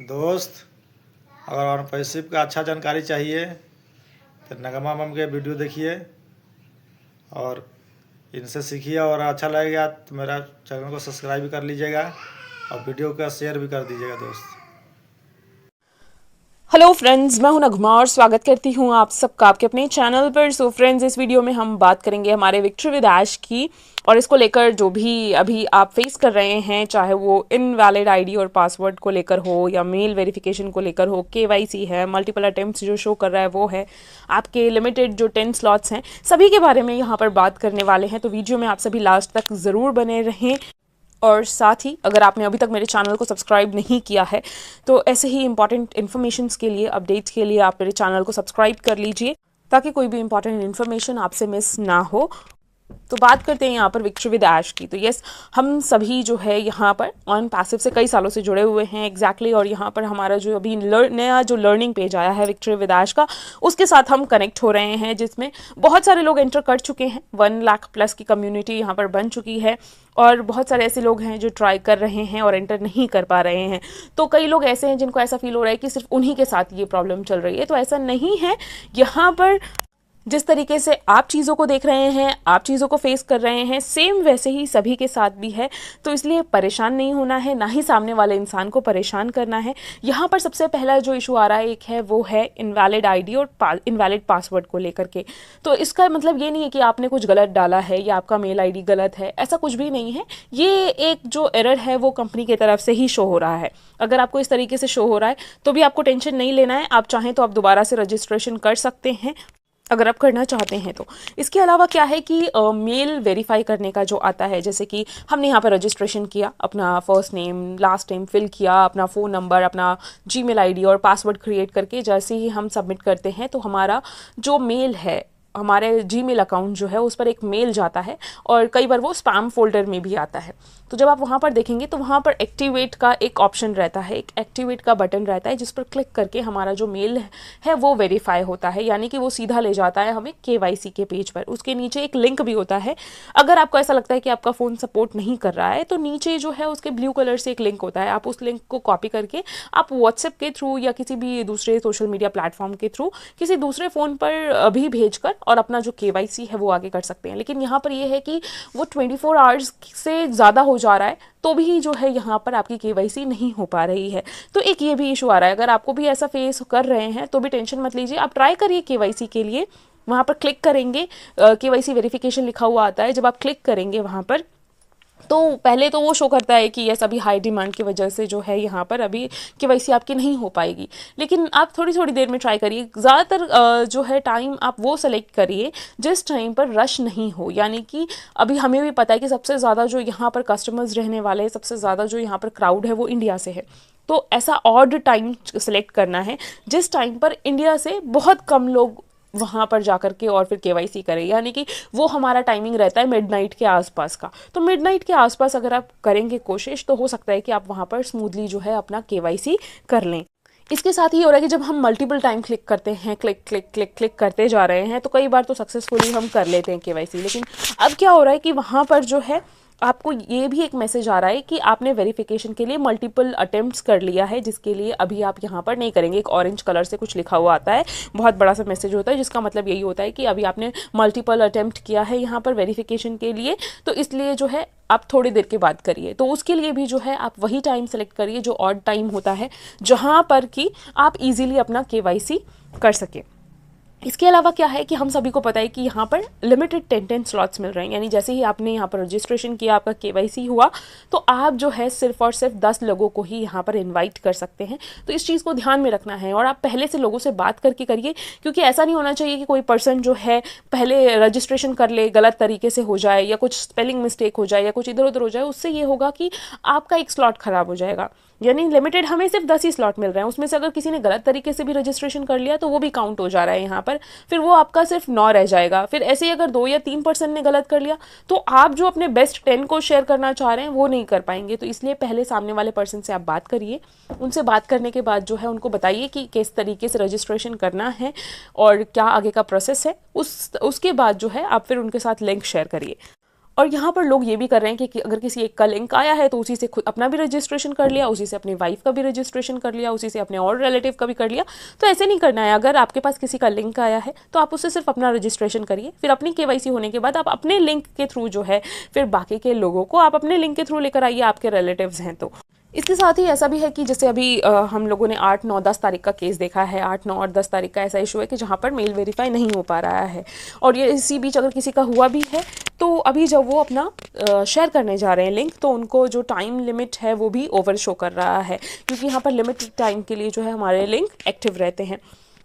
दोस्त, अगर ऑनरशिप का अच्छा जानकारी चाहिए तो नगमा मैम के वीडियो देखिए और इनसे सीखिए। और अच्छा लगेगा तो मेरा चैनल को सब्सक्राइब भी कर लीजिएगा और वीडियो का शेयर भी कर दीजिएगा दोस्त। हेलो फ्रेंड्स, मैं हूं नगमा और स्वागत करती हूं आप सबका आपके अपने चैनल पर। सो फ्रेंड्स, इस वीडियो में हम बात करेंगे हमारे विक्ट्री विद ऐश की, और इसको लेकर जो भी अभी आप फेस कर रहे हैं, चाहे वो इनवैलिड आईडी और पासवर्ड को लेकर हो या मेल वेरिफिकेशन को लेकर हो, केवाईसी है, मल्टीपल अटेम्प्ट्स जो शो कर रहा है वो है, आपके लिमिटेड जो 10 स्लॉट्स हैं, सभी के बारे में यहाँ पर बात करने वाले हैं। तो वीडियो में आप सभी लास्ट तक ज़रूर बने रहें। और साथ ही अगर आपने अभी तक मेरे चैनल को सब्सक्राइब नहीं किया है तो ऐसे ही इंपॉर्टेंट इन्फॉर्मेशंस के लिए, अपडेट्स के लिए आप मेरे चैनल को सब्सक्राइब कर लीजिए ताकि कोई भी इंपॉर्टेंट इन्फॉर्मेशन आपसे मिस ना हो। तो बात करते हैं यहाँ पर विक्ट्री विद ऐश की। तो यस, हम सभी जो है यहाँ पर ऑन पैसिव से कई सालों से जुड़े हुए हैं एग्जैक्टली और यहाँ पर हमारा जो अभी नया जो लर्निंग पेज आया है विक्ट्री विद ऐश का, उसके साथ हम कनेक्ट हो रहे हैं, जिसमें बहुत सारे लोग एंटर कर चुके हैं। 1 लाख प्लस की कम्युनिटी यहाँ पर बन चुकी है और बहुत सारे ऐसे लोग हैं जो ट्राई कर रहे हैं और एंटर नहीं कर पा रहे हैं। तो कई लोग ऐसे हैं जिनको ऐसा फील हो रहा है कि सिर्फ उन्हीं के साथ ये प्रॉब्लम चल रही है, तो ऐसा नहीं है। यहाँ पर जिस तरीके से आप चीज़ों को देख रहे हैं, आप चीज़ों को फेस कर रहे हैं, सेम वैसे ही सभी के साथ भी है। तो इसलिए परेशान नहीं होना है, ना ही सामने वाले इंसान को परेशान करना है। यहाँ पर सबसे पहला जो इशू आ रहा है एक है, वो है इनवैलिड आईडी और इनवैलिड पासवर्ड को लेकर के। तो इसका मतलब ये नहीं है कि आपने कुछ गलत डाला है या आपका मेल आईडी गलत है, ऐसा कुछ भी नहीं है। ये एक जो एरर है वो कंपनी की तरफ से ही शो हो रहा है। अगर आपको इस तरीके से शो हो रहा है तो भी आपको टेंशन नहीं लेना है। आप चाहें तो आप दोबारा से रजिस्ट्रेशन कर सकते हैं अगर आप करना चाहते हैं तो। इसके अलावा क्या है कि मेल वेरीफाई करने का जो आता है, जैसे कि हमने यहाँ पर रजिस्ट्रेशन किया, अपना first name last name fill किया, अपना फ़ोन नंबर, अपना जीमेल आईडी और पासवर्ड क्रिएट करके जैसे ही हम सबमिट करते हैं तो हमारा जो मेल है, हमारे जीमेल अकाउंट जो है उस पर एक मेल जाता है और कई बार वो स्पैम फोल्डर में भी आता है। तो जब आप वहाँ पर देखेंगे तो वहाँ पर एक्टिवेट का एक ऑप्शन रहता है, एक एक्टिवेट का बटन रहता है जिस पर क्लिक करके हमारा जो मेल है वो वेरीफाई होता है, यानी कि वो सीधा ले जाता है हमें केवाईसी के पेज पर। उसके नीचे एक लिंक भी होता है। अगर आपको ऐसा लगता है कि आपका फ़ोन सपोर्ट नहीं कर रहा है तो नीचे जो है उसके ब्लू कलर से एक लिंक होता है, आप उस लिंक को कॉपी करके आप व्हाट्सएप के थ्रू या किसी भी दूसरे सोशल मीडिया प्लेटफॉर्म के थ्रू किसी दूसरे फ़ोन पर भी भेजकर और अपना जो केवाईसी है वो आगे कर सकते हैं। लेकिन यहाँ पर ये है कि वो 24 आवर्स से ज़्यादा हो जा रहा है तो भी जो है यहाँ पर आपकी केवाईसी नहीं हो पा रही है। तो एक ये भी इशू आ रहा है। अगर आपको भी ऐसा फेस कर रहे हैं तो भी टेंशन मत लीजिए, आप ट्राई करिए केवाईसी के लिए। वहाँ पर क्लिक करेंगे, केवाईसी वेरिफिकेशन लिखा हुआ आता है। जब आप क्लिक करेंगे वहाँ पर तो पहले तो वो शो करता है कि यस, अभी हाई डिमांड की वजह से जो है यहाँ पर अभी केवाईसी आपकी नहीं हो पाएगी। लेकिन आप थोड़ी थोड़ी देर में ट्राई करिए। ज़्यादातर जो है टाइम आप वो सेलेक्ट करिए जिस टाइम पर रश नहीं हो, यानी कि अभी हमें भी पता है कि सबसे ज़्यादा जो यहाँ पर कस्टमर्स रहने वाले हैं, सबसे ज़्यादा जो यहाँ पर क्राउड है वो इंडिया से है। तो ऐसा ऑड टाइम सेलेक्ट करना है जिस टाइम पर इंडिया से बहुत कम लोग वहाँ पर जाकर के और फिर केवाईसी करें, यानी कि वो हमारा टाइमिंग रहता है मिडनाइट के आसपास का। तो मिडनाइट के आसपास अगर आप करेंगे कोशिश तो हो सकता है कि आप वहाँ पर स्मूथली जो है अपना केवाईसी कर लें। इसके साथ ही हो रहा है कि जब हम मल्टीपल टाइम क्लिक करते हैं, क्लिक क्लिक क्लिक क्लिक करते जा रहे हैं, तो कई बार तो सक्सेसफुली हम कर लेते हैं केवाईसी। लेकिन अब क्या हो रहा है कि वहाँ पर जो है आपको ये भी एक मैसेज आ रहा है कि आपने वेरिफिकेशन के लिए मल्टीपल अटेम्प्ट्स कर लिया है, जिसके लिए अभी आप यहाँ पर नहीं करेंगे। एक ऑरेंज कलर से कुछ लिखा हुआ आता है, बहुत बड़ा सा मैसेज होता है, जिसका मतलब यही होता है कि अभी आपने मल्टीपल अटेम्प्ट किया है यहाँ पर वेरिफिकेशन के लिए, तो इसलिए जो है आप थोड़ी देर के बाद करिए। तो उसके लिए भी जो है आप वही टाइम सेलेक्ट करिए जो ऑड टाइम होता है, जहाँ पर कि आप इजीली अपना केवाईसी कर सकें। इसके अलावा क्या है कि हम सभी को पता है कि यहाँ पर लिमिटेड 10 स्लॉट्स मिल रहे हैं, यानी जैसे ही आपने यहाँ पर रजिस्ट्रेशन किया, आपका केवाईसी हुआ, तो आप जो है सिर्फ और सिर्फ 10 लोगों को ही यहाँ पर इनवाइट कर सकते हैं। तो इस चीज़ को ध्यान में रखना है और आप पहले से लोगों से बात करके करिए, क्योंकि ऐसा नहीं होना चाहिए कि कोई पर्सन जो है पहले रजिस्ट्रेशन कर ले, गलत तरीके से हो जाए या कुछ स्पेलिंग मिस्टेक हो जाए या कुछ इधर उधर हो जाए। उससे ये होगा कि आपका एक स्लॉट ख़राब हो जाएगा। यानी लिमिटेड हमें सिर्फ 10 ही स्लॉट मिल रहे हैं, उसमें से अगर किसी ने गलत तरीके से भी रजिस्ट्रेशन कर लिया तो वो भी काउंट हो जा रहा है यहाँ पर, फिर वो आपका सिर्फ 9 रह जाएगा। फिर ऐसे ही अगर 2 या 3 पर्सन ने गलत कर लिया तो आप जो अपने बेस्ट 10 को शेयर करना चाह रहे हैं वो नहीं कर पाएंगे। तो इसलिए पहले सामने वाले पर्सन से आप बात करिए, उनसे बात करने के बाद जो है उनको बताइए कि किस तरीके से रजिस्ट्रेशन करना है और क्या आगे का प्रोसेस है। उसके बाद जो है आप फिर उनके साथ लिंक शेयर करिए। और यहाँ पर लोग ये भी कर रहे हैं कि अगर किसी एक का लिंक आया है तो उसी से खुद अपना भी रजिस्ट्रेशन कर लिया, उसी से अपनी वाइफ का भी रजिस्ट्रेशन कर लिया, उसी से अपने और रिलेटिव का भी कर लिया। तो ऐसे नहीं करना है। अगर आपके पास किसी का लिंक आया है तो आप उससे सिर्फ अपना रजिस्ट्रेशन करिए, फिर अपनी केवाईसी होने के बाद आप अपने लिंक के थ्रू जो है फिर बाकी के लोगों को आप अपने लिंक के थ्रू लेकर आइए, आपके रिलेटिव्स हैं तो। इसके साथ ही ऐसा भी है कि जैसे अभी हम लोगों ने 8, 9, 10 तारीख का केस देखा है। 8, 9 और 10 तारीख का ऐसा इशू है कि जहाँ पर मेल वेरीफाई नहीं हो पा रहा है, और ये इसी बीच अगर किसी का हुआ भी है तो अभी जब वो अपना शेयर करने जा रहे हैं लिंक, तो उनको जो टाइम लिमिट है वो भी ओवर शो कर रहा है, क्योंकि यहाँ पर लिमिटेड टाइम के लिए जो है हमारे लिंक एक्टिव रहते हैं।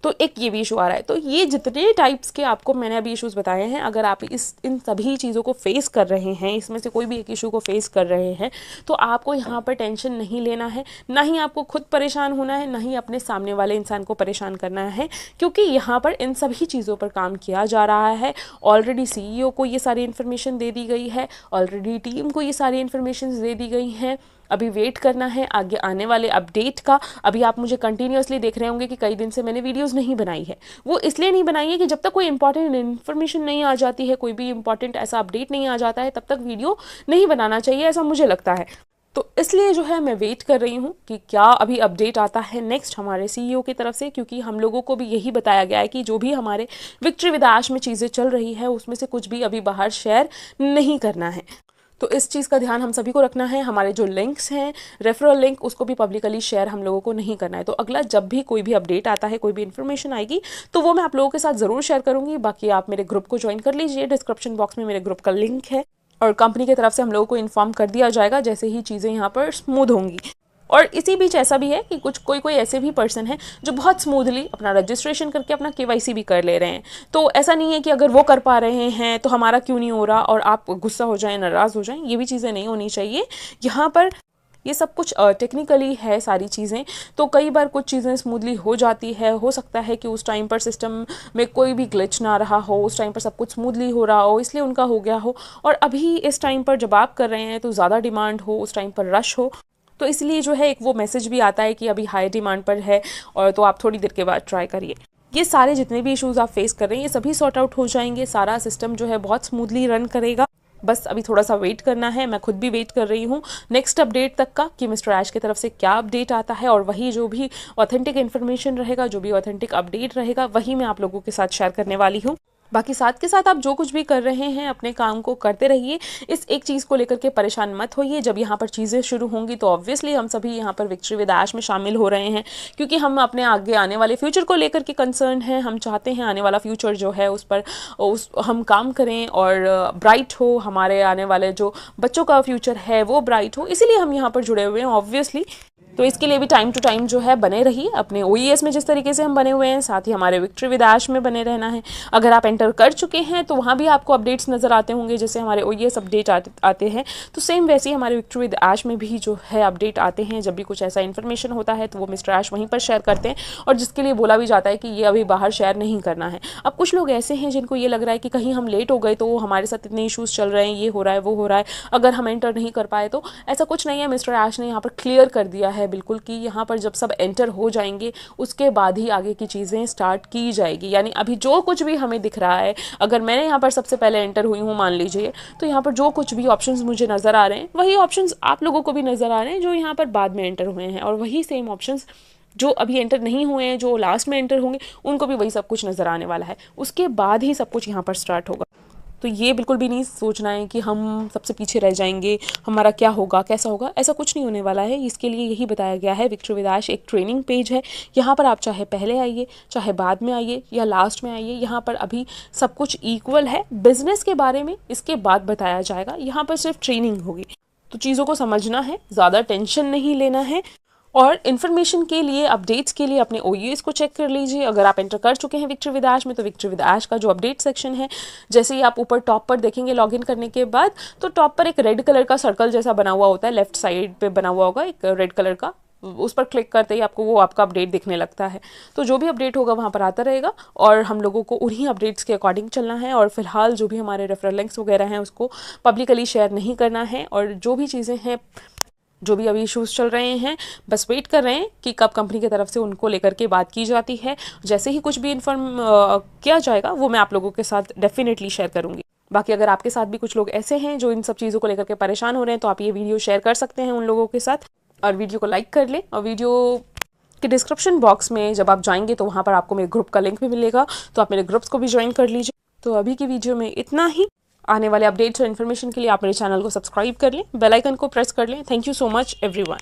तो एक ये भी इशू आ रहा है। तो ये जितने टाइप्स के आपको मैंने अभी इश्यूज़ बताए हैं, अगर आप इन सभी चीज़ों को फेस कर रहे हैं, इसमें से कोई भी एक इशू को फेस कर रहे हैं, तो आपको यहाँ पर टेंशन नहीं लेना है, ना ही आपको खुद परेशान होना है, ना ही अपने सामने वाले इंसान को परेशान करना है, क्योंकि यहाँ पर इन सभी चीज़ों पर काम किया जा रहा है। ऑलरेडी CEO को ये सारी इन्फॉर्मेशन दे दी गई है, ऑलरेडी टीम को ये सारी इन्फॉर्मेशन दे दी गई हैं। अभी वेट करना है आगे आने वाले अपडेट का। अभी आप मुझे कंटिन्यूअसली देख रहे होंगे कि कई दिन से मैंने वीडियोस नहीं बनाई है। वो इसलिए नहीं बनाई है कि जब तक कोई इंपॉर्टेंट इन्फॉर्मेशन नहीं आ जाती है, कोई भी इंपॉर्टेंट ऐसा अपडेट नहीं आ जाता है, तब तक वीडियो नहीं बनाना चाहिए, ऐसा मुझे लगता है। तो इसलिए जो है मैं वेट कर रही हूँ कि क्या अभी अपडेट आता है नेक्स्ट हमारे CEO की तरफ से, क्योंकि हम लोगों को भी यही बताया गया है कि जो भी हमारे विक्ट्री विद ऐश में चीज़ें चल रही है उसमें से कुछ भी अभी बाहर शेयर नहीं करना है। तो इस चीज़ का ध्यान हम सभी को रखना है। हमारे जो लिंक्स हैं, रेफरल लिंक, उसको भी पब्लिकली शेयर हम लोगों को नहीं करना है। तो अगला जब भी कोई भी अपडेट आता है, कोई भी इन्फॉर्मेशन आएगी, तो वो मैं आप लोगों के साथ ज़रूर शेयर करूँगी। बाकी आप मेरे ग्रुप को ज्वाइन कर लीजिए, डिस्क्रिप्शन बॉक्स में मेरे ग्रुप का लिंक है, और कंपनी की तरफ से हम लोगों को इन्फॉर्म कर दिया जाएगा जैसे ही चीज़ें यहाँ पर स्मूथ होंगी। और इसी बीच ऐसा भी है कि कोई ऐसे भी पर्सन है जो बहुत स्मूथली अपना रजिस्ट्रेशन करके अपना KYC भी कर ले रहे हैं। तो ऐसा नहीं है कि अगर वो कर पा रहे हैं तो हमारा क्यों नहीं हो रहा, और आप गुस्सा हो जाएं, नाराज़ हो जाएं। ये भी चीज़ें नहीं होनी चाहिए। यहाँ पर ये सब कुछ टेक्निकली है सारी चीज़ें, तो कई बार कुछ चीज़ें स्मूथली हो जाती है। हो सकता है कि उस टाइम पर सिस्टम में कोई भी ग्लिच ना रहा हो, उस टाइम पर सब कुछ स्मूथली हो रहा हो, इसलिए उनका हो गया हो। और अभी इस टाइम पर जब आप कर रहे हैं तो ज़्यादा डिमांड हो, उस टाइम पर रश हो, तो इसलिए जो है एक वो मैसेज भी आता है कि अभी हाई डिमांड पर है, और तो आप थोड़ी देर के बाद ट्राई करिए। ये सारे जितने भी इश्यूज़ आप फेस कर रहे हैं ये सभी सॉर्ट आउट हो जाएंगे। सारा सिस्टम जो है बहुत स्मूथली रन करेगा। बस अभी थोड़ा सा वेट करना है। मैं खुद भी वेट कर रही हूँ नेक्स्ट अपडेट तक का, कि मिस्टर ऐश की तरफ से क्या अपडेट आता है, और वही जो भी ऑथेंटिक इन्फॉर्मेशन रहेगा, जो भी ऑथेंटिक अपडेट रहेगा, वही मैं आप लोगों के साथ शेयर करने वाली हूँ। बाकी साथ के साथ आप जो कुछ भी कर रहे हैं अपने काम को करते रहिए। इस एक चीज़ को लेकर के परेशान मत होइए। जब यहाँ पर चीज़ें शुरू होंगी तो ऑब्वियसली हम सभी यहाँ पर विक्ट्री विद ऐश में शामिल हो रहे हैं, क्योंकि हम अपने आगे आने वाले फ्यूचर को लेकर के कंसर्न हैं। हम चाहते हैं आने वाला फ्यूचर जो है उस पर हम काम करें और ब्राइट हो। हमारे आने वाले जो बच्चों का फ्यूचर है वो ब्राइट हो, इसीलिए हम यहाँ पर जुड़े हुए हैं ऑब्वियसली। तो इसके लिए भी टाइम टू टाइम जो है बने रहिए। अपने OES में जिस तरीके से हम बने हुए हैं, साथ ही हमारे विक्ट्री विद ऐश में बने रहना है। अगर आप एंटर कर चुके हैं तो वहाँ भी आपको अपडेट्स नज़र आते होंगे, जैसे हमारे OES अपडेट आते हैं, तो सेम वैसे ही हमारे विक्ट्री विद ऐश में भी जो है अपडेट आते हैं। जब भी कुछ ऐसा इन्फॉर्मेशन होता है तो वो मिस्टर ऐश वहीं पर शेयर करते हैं, और जिसके लिए बोला भी जाता है कि ये अभी बाहर शेयर नहीं करना है। अब कुछ लोग ऐसे हैं जिनको ये लग रहा है कि कहीं हम लेट हो गए तो हमारे साथ इतने इशूज़ चल रहे हैं, ये हो रहा है, वो हो रहा है, अगर हम एंटर नहीं कर पाए तो। ऐसा कुछ नहीं है। मिस्टर ऐश ने यहाँ पर क्लियर कर दिया है बिल्कुल कि यहाँ पर जब सब एंटर हो जाएंगे उसके बाद ही आगे की चीज़ें स्टार्ट की जाएगी। यानी अभी जो कुछ भी हमें दिख रहा है, अगर मैंने यहाँ पर सबसे पहले एंटर हुई हूँ मान लीजिए, तो यहाँ पर जो कुछ भी ऑप्शंस मुझे नज़र आ रहे हैं वही ऑप्शंस आप लोगों को भी नज़र आ रहे हैं जो यहाँ पर बाद में एंटर हुए हैं, और वही सेम ऑप्शंस जो अभी एंटर नहीं हुए हैं, जो लास्ट में एंटर होंगे, उनको भी वही सब कुछ नज़र आने वाला है। उसके बाद ही सब कुछ यहाँ पर स्टार्ट होगा। तो ये बिल्कुल भी नहीं सोचना है कि हम सबसे पीछे रह जाएंगे, हमारा क्या होगा, कैसा होगा, ऐसा कुछ नहीं होने वाला है। इसके लिए यही बताया गया है। विक्ट्री विद ऐश एक ट्रेनिंग पेज है। यहाँ पर आप चाहे पहले आइए, चाहे बाद में आइए, या लास्ट में आइए, यहाँ पर अभी सब कुछ इक्वल है। बिजनेस के बारे में इसके बाद बताया जाएगा, यहाँ पर सिर्फ ट्रेनिंग होगी। तो चीज़ों को समझना है, ज़्यादा टेंशन नहीं लेना है। और इन्फॉर्मेशन के लिए, अपडेट्स के लिए अपने OES को चेक कर लीजिए। अगर आप एंटर कर चुके हैं विक्ट्री विद ऐश में, तो विक्ट्री विद ऐश का जो अपडेट सेक्शन है, जैसे ही आप ऊपर टॉप पर देखेंगे लॉगिन करने के बाद, तो टॉप पर एक रेड कलर का सर्कल जैसा बना हुआ होता है, लेफ्ट साइड पे बना हुआ होगा एक रेड कलर का, उस पर क्लिक करते ही आपको वो आपका अपडेट दिखने लगता है। तो जो भी अपडेट होगा वहाँ पर आता रहेगा, और हम लोगों को उन्हीं अपडेट्स के अकॉर्डिंग चलना है। और फिलहाल जो भी हमारे रेफरल लिंक्स वगैरह हैं उसको पब्लिकली शेयर नहीं करना है। और जो भी चीज़ें हैं, जो भी अभी इश्यूज़ चल रहे हैं, बस वेट कर रहे हैं कि कब कंपनी की तरफ से उनको लेकर के बात की जाती है। जैसे ही कुछ भी इन्फॉर्म किया जाएगा वो मैं आप लोगों के साथ डेफिनेटली शेयर करूँगी। बाकी अगर आपके साथ भी कुछ लोग ऐसे हैं जो इन सब चीज़ों को लेकर के परेशान हो रहे हैं तो आप ये वीडियो शेयर कर सकते हैं उन लोगों के साथ, और वीडियो को लाइक कर लें। और वीडियो के डिस्क्रिप्शन बॉक्स में जब आप जाएंगे तो वहाँ पर आपको मेरे ग्रुप का लिंक भी मिलेगा, तो आप मेरे ग्रुप्स को भी ज्वाइन कर लीजिए। तो अभी की वीडियो में इतना ही। आने वाले अपडेट्स और इन्फॉर्मेशन के लिए आप मेरे चैनल को सब्सक्राइब कर लें, बेल आइकन को प्रेस कर लें। Thank you so much everyone.